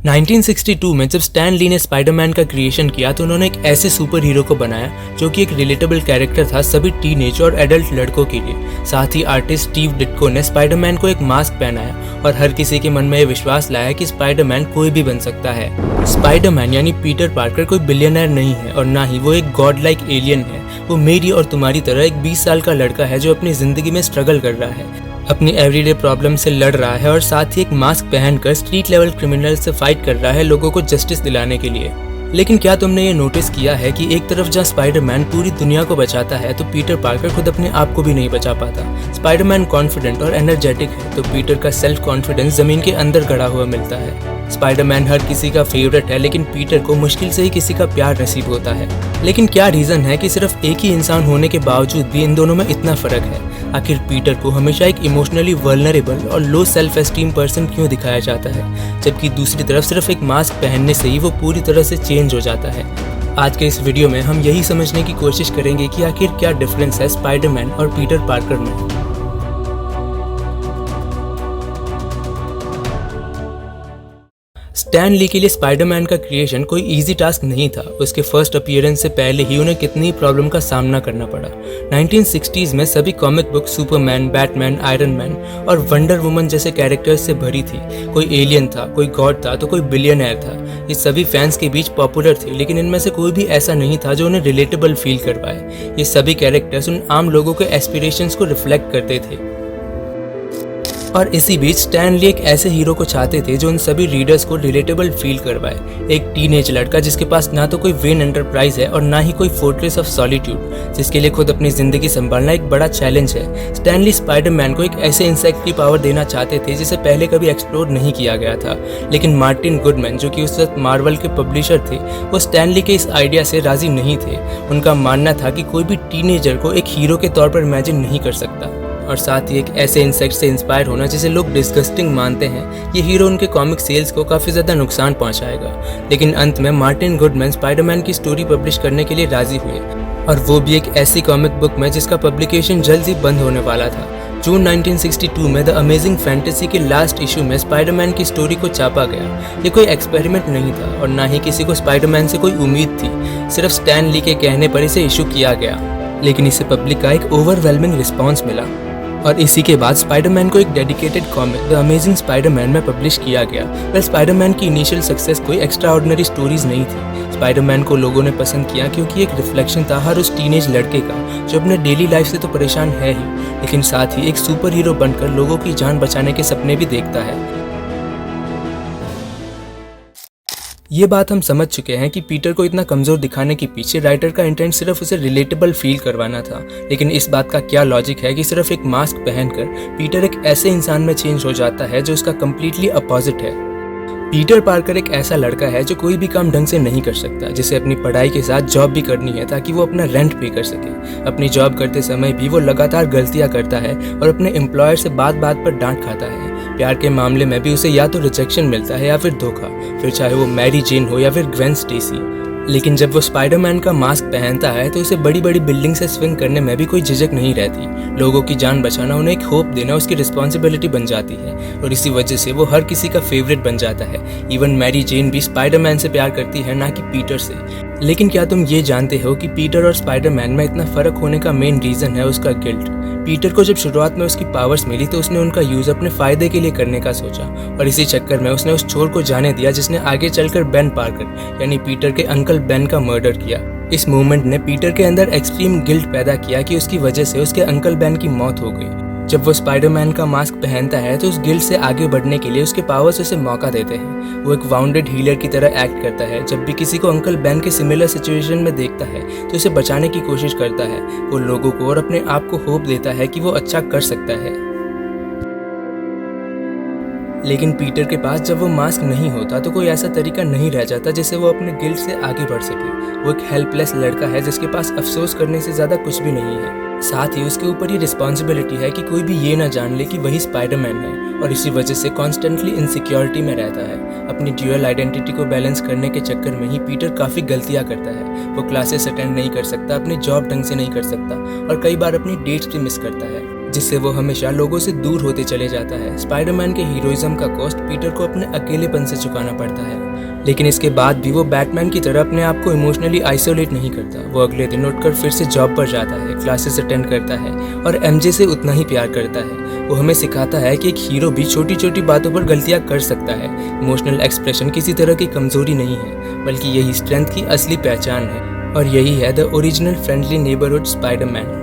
1962 में जब स्टैन ली ने स्पाइडरमैन का क्रिएशन किया तो उन्होंने एक ऐसे सुपर हीरो को बनाया जो कि एक रिलेटेबल कैरेक्टर था सभी टीनेज और एडल्ट लड़कों के लिए। साथ ही आर्टिस्ट स्टीव डिट्को ने स्पाइडरमैन को एक मास्क पहनाया और हर किसी के मन में यह विश्वास लाया कि स्पाइडरमैन कोई भी बन सकता है। स्पाइडरमैन यानी पीटर पार्कर कोई बिलियनर नहीं है और ना ही वो एक गॉड लाइक एलियन है। वो मेरी और तुम्हारी तरह एक 20 साल का लड़का है जो अपनी जिंदगी में स्ट्रगल कर रहा है, अपनी एवरीडे प्रॉब्लम से लड़ रहा है और साथ ही एक मास्क पहनकर स्ट्रीट लेवल क्रिमिनल से फाइट कर रहा है लोगों को जस्टिस दिलाने के लिए। लेकिन क्या तुमने ये नोटिस किया है कि एक तरफ जहाँ स्पाइडरमैन पूरी दुनिया को बचाता है तो पीटर पार्कर खुद अपने आप को भी नहीं बचा पाता। स्पाइडरमैन कॉन्फिडेंट और एनर्जेटिक है तो पीटर का सेल्फ कॉन्फिडेंस जमीन के अंदर गड़ा हुआ मिलता है। स्पाइडरमैन हर किसी का फेवरेट है लेकिन पीटर को मुश्किल से ही किसी का प्यार नसीब होता है। लेकिन क्या रीजन है कि सिर्फ एक ही इंसान होने के बावजूद भी इन दोनों में इतना फर्क है? आखिर पीटर को हमेशा एक इमोशनली वल्नरेबल और लो सेल्फ एस्टीम पर्सन क्यों दिखाया जाता है, जबकि दूसरी तरफ सिर्फ एक मास्क पहनने से ही वो पूरी तरह से चेंज हो जाता है? आज के इस वीडियो में हम यही समझने की कोशिश करेंगे कि आखिर क्या डिफरेंस है स्पाइडरमैन और पीटर पार्कर में। स्टैन ली के लिए स्पाइडरमैन का क्रिएशन कोई इजी टास्क नहीं था। उसके फर्स्ट अपीयरेंस से पहले ही उन्हें कितनी प्रॉब्लम का सामना करना पड़ा। 1960s में सभी comic book Superman, Batman, iron man और वंडर वुमन जैसे कैरेक्टर्स से भरी थी। कोई एलियन था, कोई गॉड था तो कोई बिलियनर था। ये सभी फैंस के बीच पॉपुलर थे लेकिन इनमें से कोई भी ऐसा नहीं था जो उन्हें रिलेटेबल फील कर पाए। ये सभी कैरेक्टर्स उन आम लोगों के एस्पिरेशंस को रिफ्लेक्ट करते थे। और इसी बीच स्टैन ली एक ऐसे हीरो को चाहते थे जो उन सभी रीडर्स को रिलेटेबल फील करवाए। एक टीनेज लड़का जिसके पास ना तो कोई वेन एंटरप्राइज है और ना ही कोई फोर्ट्रेस ऑफ सॉलिट्यूड, जिसके लिए खुद अपनी जिंदगी संभालना एक बड़ा चैलेंज है। स्टैन ली स्पाइडरमैन को एक ऐसे इंसेक्ट की पावर देना चाहते थे जिसे पहले कभी एक्सप्लोर नहीं किया गया था। लेकिन मार्टिन गुडमैन जो कि उस वक्त मार्वल के पब्लिशर थे, वो स्टैन ली के इस आइडिया से राजी नहीं थे। उनका मानना था कि कोई भी टीनेजर को एक हीरो के तौर पर इमेजिन नहीं कर सकता और साथ ही एक ऐसे इंसेक्ट से इंस्पायर होना जिसे लोग डिस्गस्टिंग मानते हैं, ये हीरो उनके कॉमिक सेल्स को काफ़ी ज़्यादा नुकसान पहुंचाएगा। लेकिन अंत में मार्टिन गुडमैन स्पाइडरमैन की स्टोरी पब्लिश करने के लिए राजी हुए और वो भी एक ऐसी कॉमिक बुक में जिसका पब्लिकेशन जल्द ही बंद होने वाला था। जून 1962 में द अमेजिंग फैंटेसी के लास्ट इशू में स्पाइडरमैन की स्टोरी को छापा गया। ये कोई एक्सपेरिमेंट नहीं था और ना ही किसी को स्पाइडरमैन से कोई उम्मीद थी, सिर्फ स्टैन ली के कहने पर इसे इशू किया गया। लेकिन इसे पब्लिक का एक ओवरवेलमिंग रिस्पॉन्स मिला और इसी के बाद स्पाइडरमैन को एक dedicated comic the amazing Spiderman में पब्लिश किया गया। पर स्पाइडरमैन की इनिशियल सक्सेस कोई एक्स्ट्रा ऑर्डिनरी स्टोरीज नहीं थी। स्पाइडरमैन को लोगों ने पसंद किया क्योंकि एक रिफ्लेक्शन था हर उस टीनेज लड़के का जो अपने डेली लाइफ से तो परेशान है ही, लेकिन साथ ही एक सुपर हीरो बनकर लोगों की जान बचाने के सपने भी देखता है। ये बात हम समझ चुके हैं कि पीटर को इतना कमज़ोर दिखाने के पीछे राइटर का इंटेंट सिर्फ उसे रिलेटेबल फील करवाना था। लेकिन इस बात का क्या लॉजिक है कि सिर्फ एक मास्क पहनकर पीटर एक ऐसे इंसान में चेंज हो जाता है जो उसका कम्प्लीटली अपोजिट है। पीटर पार्कर एक ऐसा लड़का है जो कोई भी काम ढंग से नहीं कर सकता, जिसे अपनी पढ़ाई के साथ जॉब भी करनी है ताकि वो अपना रेंट पे कर सके। अपनी जॉब करते समय भी वो लगातार गलतियां करता है और अपने एम्प्लॉयर से बात बात पर डांट खाता है। प्यार के मामले में भी उसे या तो रिजेक्शन मिलता है या फिर धोखा, फिर चाहे वो मैरी जेन हो या फिर ग्वेन स्टेसी। लेकिन जब वो स्पाइडरमैन का मास्क पहनता है तो उसे बड़ी बड़ी बिल्डिंग से स्विंग करने में भी कोई झिझक नहीं रहती। लोगों की जान बचाना, उन्हें एक होप देना उसकी रिस्पॉन्सिबिलिटी बन जाती है और इसी वजह से वो हर किसी का फेवरेट बन जाता है। इवन मैरी जेन भी स्पाइडरमैन से प्यार करती है, ना कि पीटर से। लेकिन क्या तुम ये जानते हो कि पीटर और स्पाइडरमैन में इतना फर्क होने का मेन रीजन है उसका गिल्ट। पीटर को जब शुरुआत में उसकी पावर्स मिली तो उसने उनका यूज अपने फायदे के लिए करने का सोचा और इसी चक्कर में उसने उस चोर को जाने दिया जिसने आगे चलकर बेन पार्कर यानी पीटर के अंकल बेन का मर्डर किया। इस मूवमेंट ने पीटर के अंदर एक्सट्रीम गिल्ट पैदा किया कि उसकी वजह से उसके अंकल बेन की मौत हो गई। जब वो स्पाइडरमैन का मास्क पहनता है तो उस गिल्ट से आगे बढ़ने के लिए उसके पावर्स उसे मौका देते हैं। वो एक वाउंडेड हीलर की तरह एक्ट करता है। जब भी किसी को अंकल बेन के सिमिलर सिचुएशन में देखता है तो उसे बचाने की कोशिश करता है। वो लोगों को और अपने आप को होप देता है कि वो अच्छा कर सकता है। लेकिन पीटर के पास जब वो मास्क नहीं होता तो कोई ऐसा तरीका नहीं रह जाता जिससे वो अपने गिल्ट से आगे बढ़ सके। वो एक हेल्पलेस लड़का है जिसके पास अफसोस करने से ज़्यादा कुछ भी नहीं है। साथ ही उसके ऊपर ये रिस्पॉन्सिबिलिटी है कि कोई भी ये ना जान ले कि वही स्पाइडरमैन है और इसी वजह से कॉन्स्टेंटली इनसिक्योरिटी में रहता है। अपनी ड्यूअल आइडेंटिटी को बैलेंस करने के चक्कर में ही पीटर काफ़ी गलतियाँ करता है। वो क्लासेस अटेंड नहीं कर सकता, अपनी जॉब ढंग से नहीं कर सकता और कई बार अपनी डेट्स भी मिस करता है। जिससे वो हमेशा लोगों से दूर होते चले जाता है। स्पाइडरमैन के हीरोइज्म का कॉस्ट पीटर को अपने अकेलेपन से चुकाना पड़ता है, लेकिन इसके बाद भी वो बैटमैन की तरह अपने आप को इमोशनली आइसोलेट नहीं करता। वो अगले दिन उठकर फिर से जॉब पर जाता है, क्लासेस अटेंड करता है और एमजे से उतना ही प्यार करता है। वो हमें सिखाता है कि एक हीरो भी छोटी छोटी बातों पर गलतियां कर सकता है। इमोशनल एक्सप्रेशन किसी तरह की कमजोरी नहीं है, बल्कि यही स्ट्रेंथ की असली पहचान है। और यही है the original friendly neighbourhood Spiderman.